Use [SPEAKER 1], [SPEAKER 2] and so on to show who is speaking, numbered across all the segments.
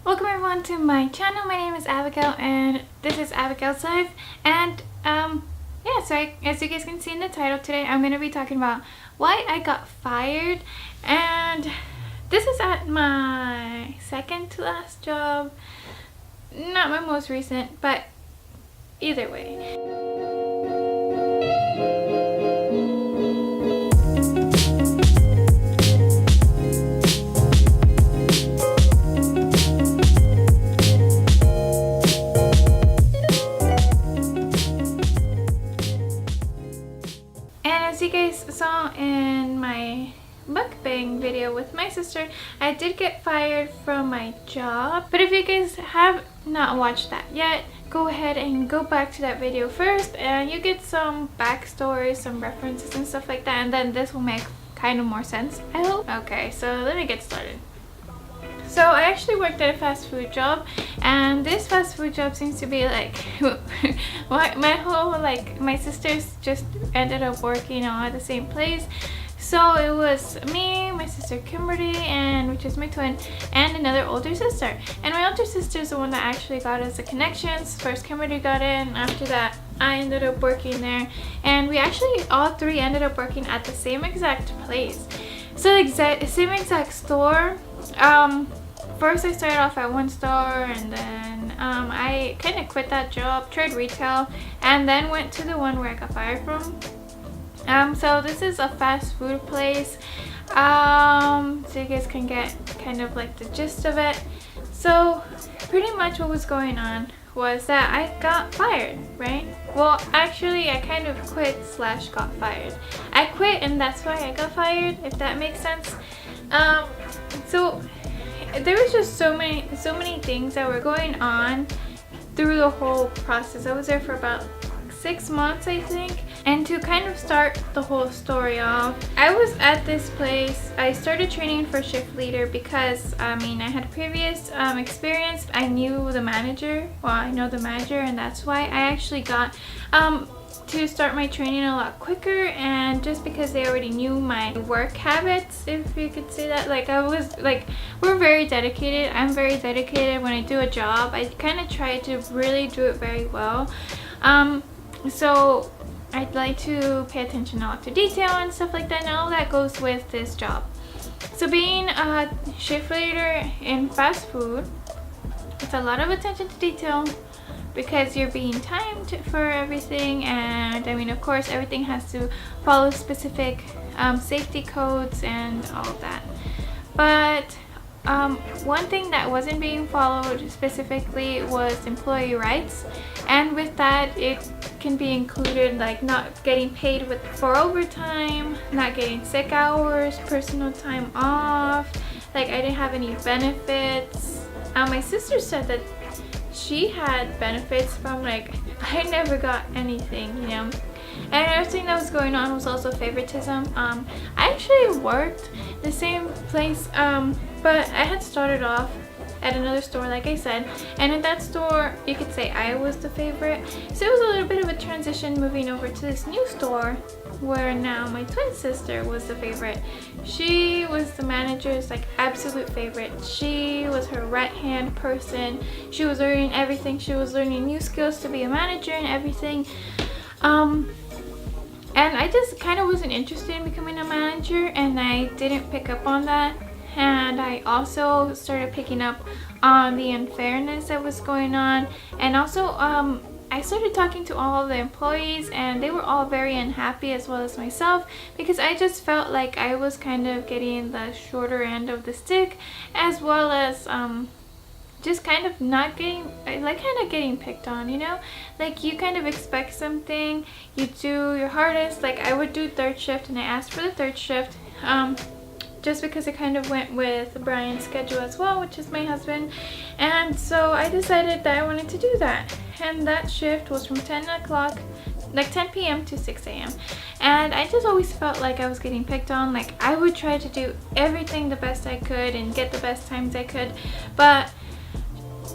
[SPEAKER 1] Welcome everyone to my channel. My name is Abigail and this is Abigail's Life. And yeah, so as you guys can see in the title, today I'm going to be talking about why I got fired. And this is at my second to last job. Not my most recent, but either way. As you guys saw in my mukbang video with my sister, I did get fired from my job. But if you guys have not watched that yet, go ahead and go back to that video first and you get some backstory, some references and stuff like that, and then this will make kind of more sense, I hope. Okay, so let me get started. So I actually worked at a fast food job, and this fast food job seems to be like my sisters just ended up working at the same place. So it was me, my sister Kimberly, and which is my twin, and another older sister. And my older sister is the one that actually got us the connections. First Kimberly got in, after that I ended up working there, and we actually all three ended up working at the same exact place. So the same exact store. First I started off at one store, and then I kind of quit that job, tried retail, and then went to the one where I got fired from. So this is a fast food place, so you guys can get kind of like the gist of it. So pretty much what was going on was that I got fired, right? Well, actually I kind of quit slash got fired. I quit and that's why I got fired, if that makes sense. So there was just so many things that were going on through the whole process. I was there for about 6 months, I think. And to kind of start the whole story off, I was at this place. I started training for shift leader because I had previous experience. I knew the manager. Well, I know the manager, and that's why I actually got to start my training a lot quicker, and just because they already knew my work habits, if you could say that. We're very dedicated. I'm very dedicated when I do a job. I kind of try to really do it very well. So I'd like to pay attention a lot to detail and stuff like that, and all that goes with this job. So being a shift leader in fast food, it's a lot of attention to detail, because you're being timed for everything, and of course everything has to follow specific safety codes and all of that. But one thing that wasn't being followed specifically was employee rights, and with that it can be included like not getting paid for overtime, not getting sick hours, personal time off. Like, I didn't have any benefits. My sister said that she had benefits from, like, I never got anything, And another thing that was going on was also favoritism. I actually worked the same place, but I had started off at another store, like I said, and in that store you could say I was the favorite. So it was a little bit of a transition moving over to this new store where now my twin sister was the favorite. She was the manager's absolute favorite. She was her right hand person. She was learning everything. She was learning new skills to be a manager and everything. And I just kind of wasn't interested in becoming a manager, and I didn't pick up on that. And I also started picking up on the unfairness that was going on, and also I started talking to all of the employees, and they were all very unhappy, as well as myself, because I just felt like I was kind of getting the shorter end of the stick, as well as just kind of not getting, getting picked on, Like, you kind of expect something, you do your hardest. Like, I would do third shift, and I asked for the third shift, just because it kind of went with Brian's schedule as well, which is my husband. And so I decided that I wanted to do that, and that shift was from 10 p.m. to 6 a.m. and I just always felt like I was getting picked on. Like, I would try to do everything the best I could and get the best times I could, but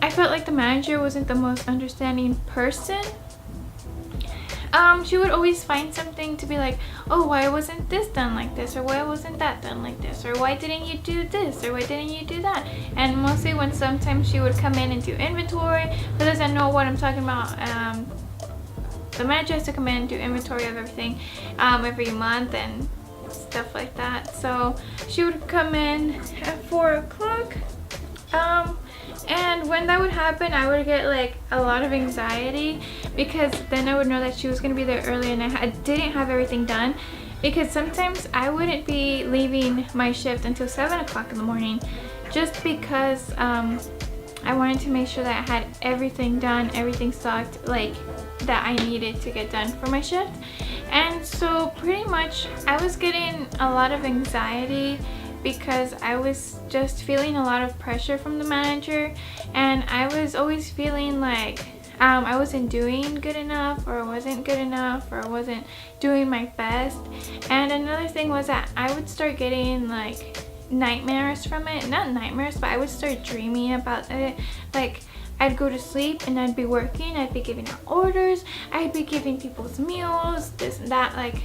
[SPEAKER 1] I felt like the manager wasn't the most understanding person. she would always find something to be like, oh, why wasn't this done like this, or why wasn't that done like this, or why didn't you do this, or why didn't you do that. And mostly when sometimes she would come in and do inventory. For those that know what I'm talking about, the manager has to come in and do inventory of everything every month and stuff like that. So she would come in at 4 o'clock. And when that would happen, I would get like a lot of anxiety, because then I would know that she was going to be there early and I didn't have everything done, because sometimes I wouldn't be leaving my shift until 7 o'clock in the morning, just because I wanted to make sure that I had everything done, everything stocked, like that I needed to get done for my shift. And so pretty much I was getting a lot of anxiety, because I was just feeling a lot of pressure from the manager, and I was always feeling like I wasn't doing good enough, or wasn't good enough, or wasn't doing my best. And another thing was that I would start getting like nightmares from it. Not nightmares, but I would start dreaming about it. Like I'd go to sleep and I'd be working, I'd be giving out orders, I'd be giving people's meals, this and that, like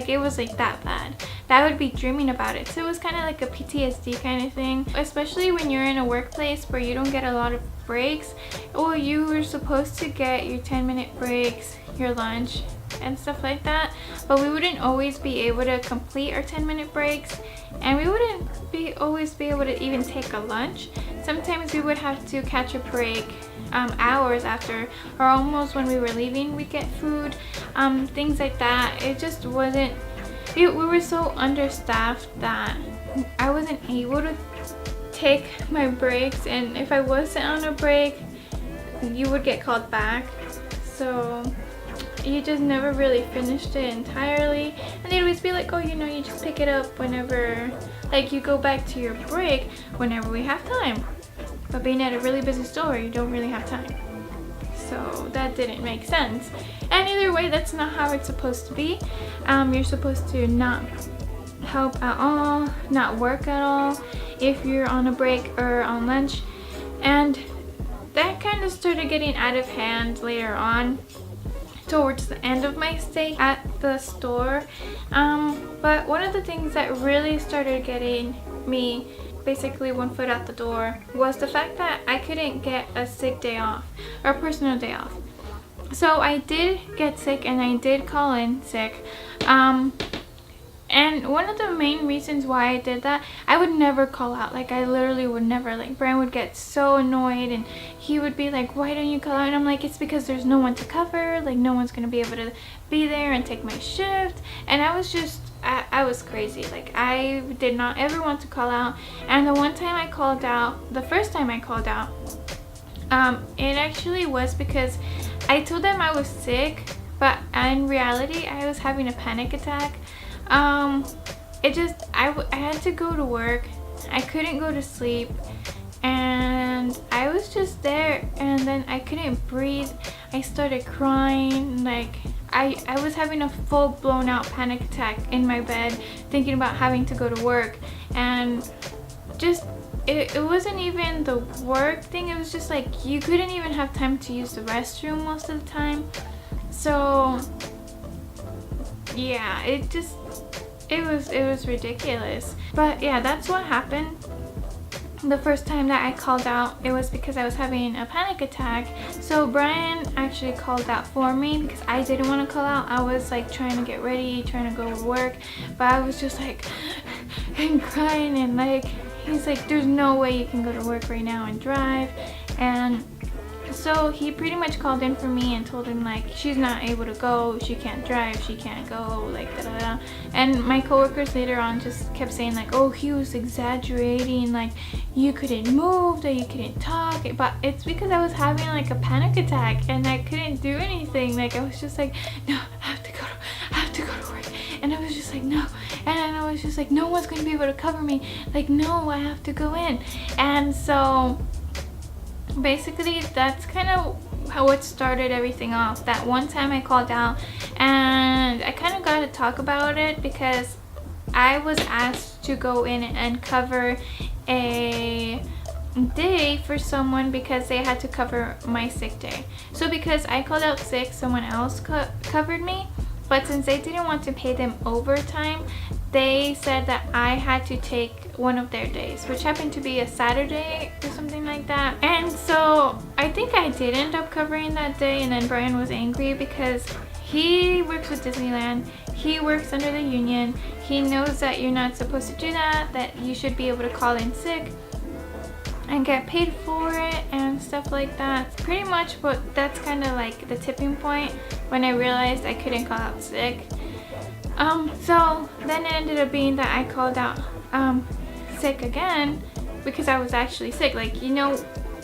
[SPEAKER 1] it was like that bad that I would be dreaming about it. So it was kind of like a PTSD kind of thing, especially when you're in a workplace where you don't get a lot of breaks. Well, you were supposed to get your 10-minute breaks, your lunch and stuff like that, but we wouldn't always be able to complete our 10-minute breaks, and we wouldn't always be able to even take a lunch. Sometimes we would have to catch a break hours after, or almost when we were leaving, we get food, things like that. It just wasn't, we were so understaffed that I wasn't able to take my breaks, and if I wasn't on a break, you would get called back. So you just never really finished it entirely, and they'd always be like, oh, you know, you just pick it up whenever, like you go back to your break whenever we have time. But being at a really busy store, you don't really have time. So that didn't make sense. And either way, that's not how it's supposed to be. You're supposed to not help at all, not work at all if you're on a break or on lunch. And that kind of started getting out of hand later on, towards the end of my stay at the store. But one of the things that really started getting me basically one foot out the door was the fact that I couldn't get a sick day off, or a personal day off. So I did get sick and I did call in sick. And one of the main reasons why I did that, I would never call out. Like I literally would never. Like Brian would get so annoyed and he would be like, why don't you call out? And I'm like, it's because there's no one to cover. Like no one's gonna be able to be there and take my shift. And I was just, I was crazy. Like I did not ever want to call out. And the one time I called out, the first time I called out, it actually was because I told them I was sick, but in reality I was having a panic attack. I had to go to work, I couldn't go to sleep, and I was just there, and then I couldn't breathe. I started crying, like I was having a full blown out panic attack in my bed, thinking about having to go to work. And just it wasn't even the work thing, it was just like you couldn't even have time to use the restroom most of the time. So yeah, it was ridiculous. But yeah, that's what happened. The first time that I called out, it was because I was having a panic attack. So Brian actually called out for me because I didn't want to call out. I was like trying to get ready, trying to go to work, but I was just like and crying, and like he's like, there's no way you can go to work right now and drive. And so he pretty much called in for me and told him like she's not able to go, she can't drive, she can't go, like da da da. And my coworkers later on just kept saying like, oh, he was exaggerating, like you couldn't move, that you couldn't talk. But it's because I was having like a panic attack and I couldn't do anything. Like I was just like, no, I have to go to work. And I was just like, no. And I was just like, no one's gonna be able to cover me, like no, I have to go in. And so basically that's kind of how it started everything off. That one time I called out, and I kind of got to talk about it because I was asked to go in and cover a day for someone because they had to cover my sick day. So because I called out sick, someone else covered me. But since they didn't want to pay them overtime, they said that I had to take one of their days, which happened to be a Saturday or something like that. And so I think I did end up covering that day, and then Brian was angry because he works with Disneyland. He works under the union. He knows that you're not supposed to do that you should be able to call in sick and get paid for it and stuff like that. Pretty much that's kind of like the tipping point when I realized I couldn't call out sick. So then it ended up being that I called out sick again because I was actually sick. Like, you know,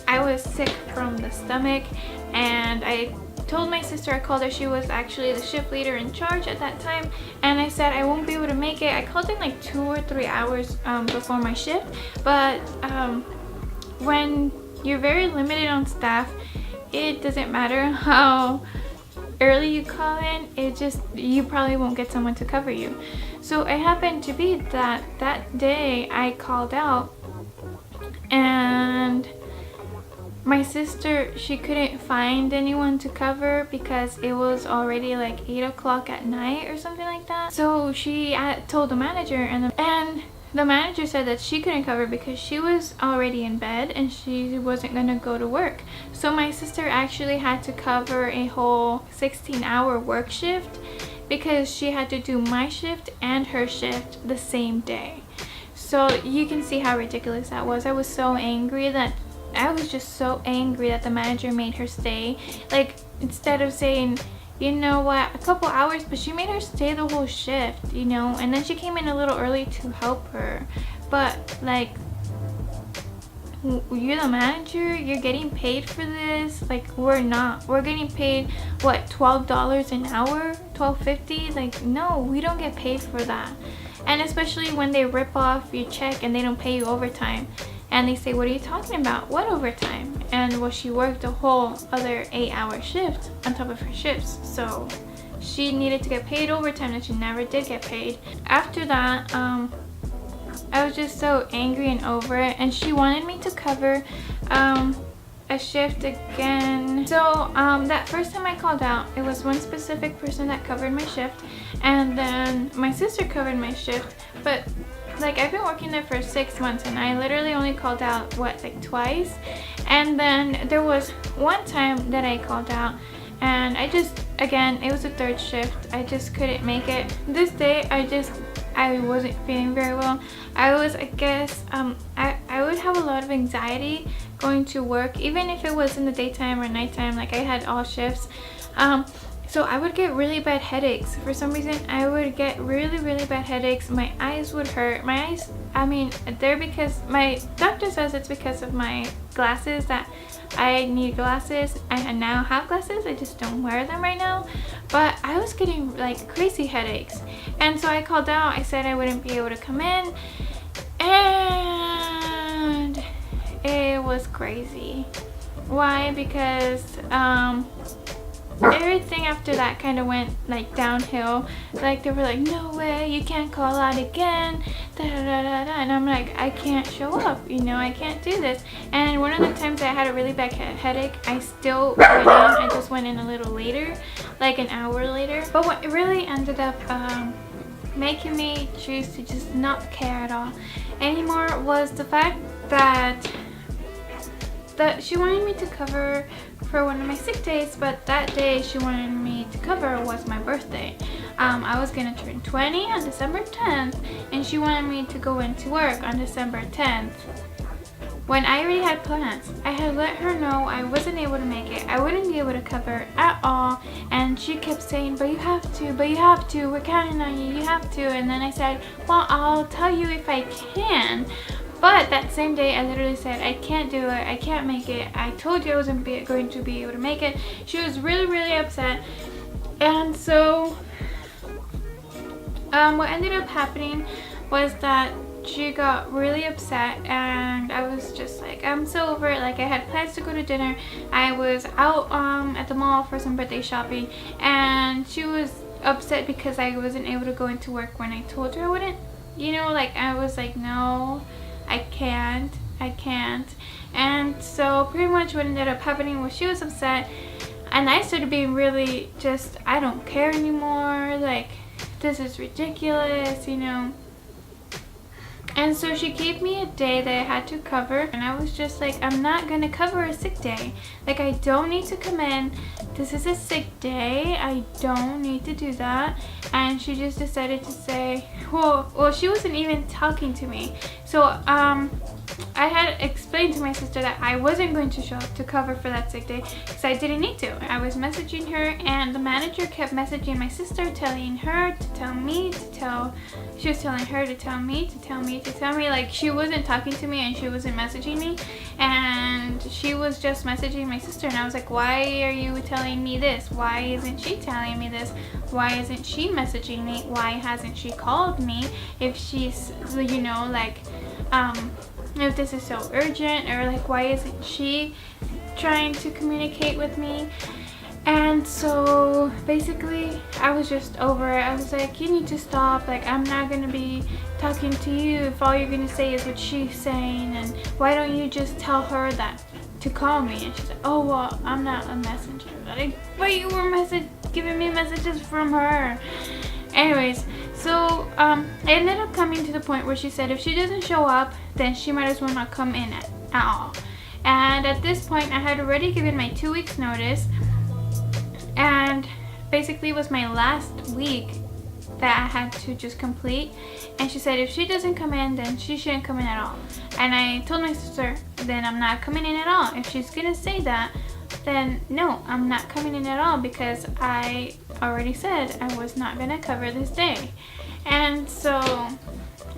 [SPEAKER 1] I was sick from the stomach, and I told my sister, I called her, she was actually the shift leader in charge at that time, and I said I won't be able to make it. I called in like 2 or 3 hours before my shift, but when you're very limited on staff, it doesn't matter how early you call in, you probably won't get someone to cover you. So it happened to be that day I called out, and my sister, she couldn't find anyone to cover because it was already like 8 o'clock at night or something like that. So she told the manager, and the manager said that she couldn't cover because she was already in bed and she wasn't gonna go to work. So my sister actually had to cover a whole 16-hour work shift because she had to do my shift and her shift the same day. So you can see how ridiculous that was. I was just so angry that the manager made her stay. Like, instead of saying, you know what, a couple hours, but she made her stay the whole shift, you know, and then she came in a little early to help her. But like, you're the manager, you're getting paid for this. Like, we're not. We're getting paid what, $12 an hour, $12.50? Like, no, we don't get paid for that. And especially when they rip off your check and they don't pay you overtime. And they say, what are you talking about? What overtime? And well, she worked a whole other 8-hour shift on top of her shifts. So she needed to get paid overtime that she never did get paid. After that, I was just so angry and over it. And she wanted me to cover a shift again. So that first time I called out, it was one specific person that covered my shift. And then my sister covered my shift. But like, I've been working there for 6 months, and I literally only called out, what, like twice? And then there was one time that I called out, and again, it was a third shift. I just couldn't make it. This day, I wasn't feeling very well. I guess, I would have a lot of anxiety going to work, even if it was in the daytime or nighttime. Like, I had all shifts. So I would get really bad headaches. For some reason, I would get really, really bad headaches. My eyes would hurt. My eyes, they're because my doctor says it's because of my glasses, that I need glasses. I now have glasses, I just don't wear them right now. But I was getting like crazy headaches. And so I called out, I said I wouldn't be able to come in. And it was crazy. Why? Because, everything after that kind of went like downhill. Like, they were like, no way, you can't call out again, da da da da da. And I'm like, I can't show up, you know, I can't do this. And one of the times I had a really bad headache, I still went in. I just went in a little later, like an hour later. But what really ended up making me choose to just not care at all anymore was the fact that she wanted me to cover for one of my sick days, but that day she wanted me to cover was my birthday. I was gonna turn 20 on December 10th, and she wanted me to go into work on December 10th. When I already had plans, I had let her know I wasn't able to make it. I wouldn't be able to cover at all, and she kept saying, but you have to, we're counting on you, you have to. And then I said, well, I'll tell you if I can. But that same day, I literally said, I can't do it, I can't make it. I told you I wasn't going to be able to make it. She was really, really upset. And so, what ended up happening was that she got really upset, and I was just like, I'm so over it. Like, I had plans to go to dinner. I was out at the mall for some birthday shopping, and she was upset because I wasn't able to go into work when I told her I wouldn't. You know, like, I was like, no, I can't. I can't. And so pretty much what ended up happening was she was upset, and I started being really just, I don't care anymore, like, this is ridiculous, you know. And so she gave me a day that I had to cover, and I was just like, I'm not gonna cover a sick day. Like, I don't need to come in. This is a sick day. I don't need to do that. And she just decided to say, well, she wasn't even talking to me. So, I had explained to my sister that I wasn't going to show up to cover for that sick day because I didn't need to. I was messaging her, and the manager kept messaging my sister, telling her to tell me, she was telling her to tell me, like she wasn't talking to me and she wasn't messaging me, and she was just messaging my sister, and I was like, why are you telling me this? Why isn't she telling me this? Why isn't she messaging me? Why hasn't she called me if she's, you know, like, if this is so urgent, or like, why isn't she trying to communicate with me? And so basically I was just over it. I was like, you need to stop. Like, I'm not gonna be talking to you if all you're gonna say is what she's saying, and why don't you just tell her that to call me? And she's like, oh, well, I'm not a messenger. Like, but you were giving me messages from her. Anyways, so I ended up coming to the point where she said if she doesn't show up, then she might as well not come in at all. And at this point, I had already given my 2 weeks notice, and basically it was my last week that I had to just complete. And she said if she doesn't come in, then she shouldn't come in at all. And I told my sister, then I'm not coming in at all. If she's gonna say that, then no, I'm not coming in at all, because I already said I was not gonna cover this day. And so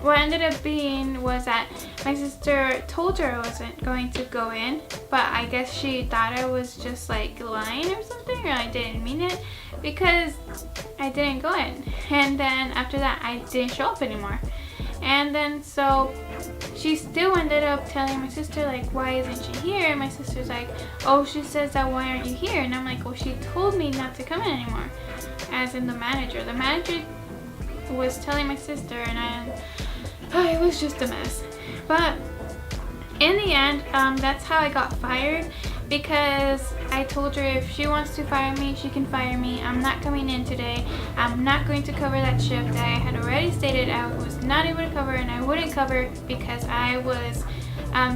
[SPEAKER 1] what ended up being was that my sister told her I wasn't going to go in, but I guess she thought I was just like lying or something, or I didn't mean it, because I didn't go in. And then after that, I didn't show up anymore. And then so she still ended up telling my sister, like, why isn't she here? And my sister's like, oh, she says that, why aren't you here? And I'm like, well, she told me not to come in anymore, as in the manager. The manager was telling my sister, and it was just a mess. But in the end, that's how I got fired, because I told her if she wants to fire me, she can fire me. I'm not coming in today. I'm not going to cover that shift that I had already stated I was not able to cover, and I wouldn't cover because I was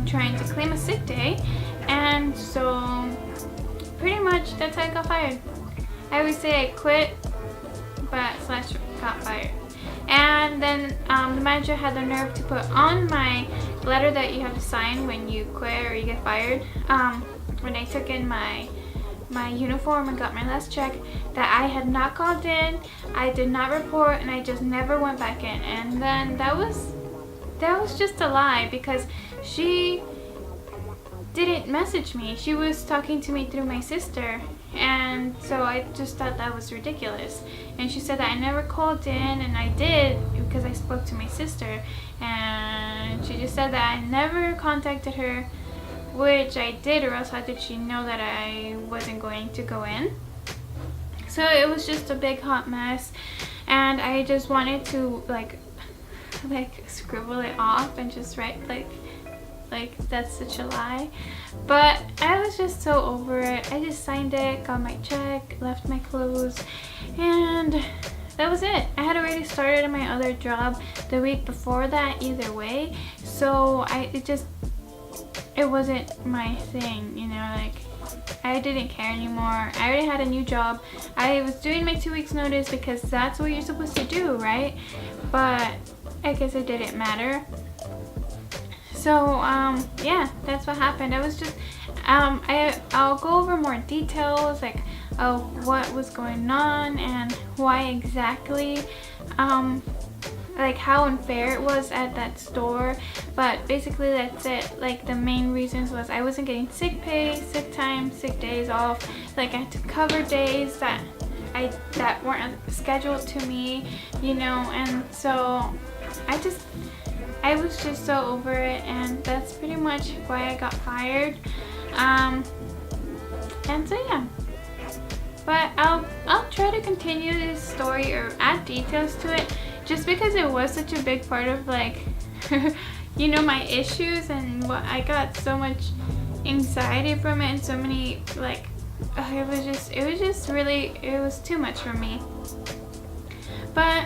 [SPEAKER 1] trying to claim a sick day. And so pretty much that's how I got fired. I would say I quit, but / got fired. And then the manager had the nerve to put on my letter that you have to sign when you quit or you get fired, when I took in my uniform and got my last check, that I had not called in, I did not report, and I just never went back in. And then that was just a lie, because she didn't message me. She was talking to me through my sister, and so I just thought that was ridiculous. And she said that I never called in, and I did, because I spoke to my sister. And she just said that I never contacted her, which I did, or else how did she know that I wasn't going to go in? So it was just a big hot mess, and I just wanted to like scribble it off and just write like that's such a lie. But I was just so over it. I just signed it, got my check, left my clothes, and that was it. I had already started my other job the week before that either way, so it wasn't my thing, you know, like I didn't care anymore. I already had a new job. I was doing my 2 weeks notice because that's what you're supposed to do, right? But I guess it didn't matter. So yeah, that's what happened. I was just I'll go over more details, like of what was going on and why exactly, like how unfair it was at that store. But basically that's it. Like the main reasons was I wasn't getting sick pay, sick time, sick days off. Like I had to cover days that weren't scheduled to me, you know. And so I was just so over it, and that's pretty much why I got fired. And so yeah, but I'll try to continue this story or add details to it, just because it was such a big part of like you know, my issues and what I got so much anxiety from it, and so many like it was too much for me. But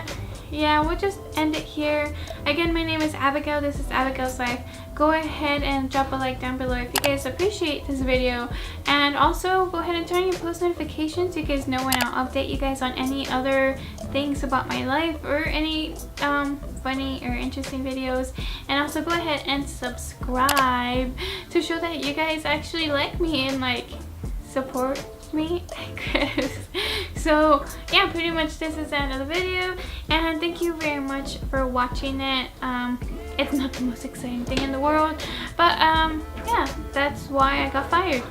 [SPEAKER 1] yeah, we'll just end it here. Again, my name is Abigail. This is Abigail's Life. Go ahead and drop a like down below if you guys appreciate this video, and also go ahead and turn on your post notifications so you guys know when I'll update you guys on any other things about my life or any funny or interesting videos. And also go ahead and subscribe to show that you guys actually like me and like support me, I guess. So yeah, pretty much this is the end of the video, and thank you very much for watching it. It's not the most exciting thing in the world, but yeah, that's why I got fired.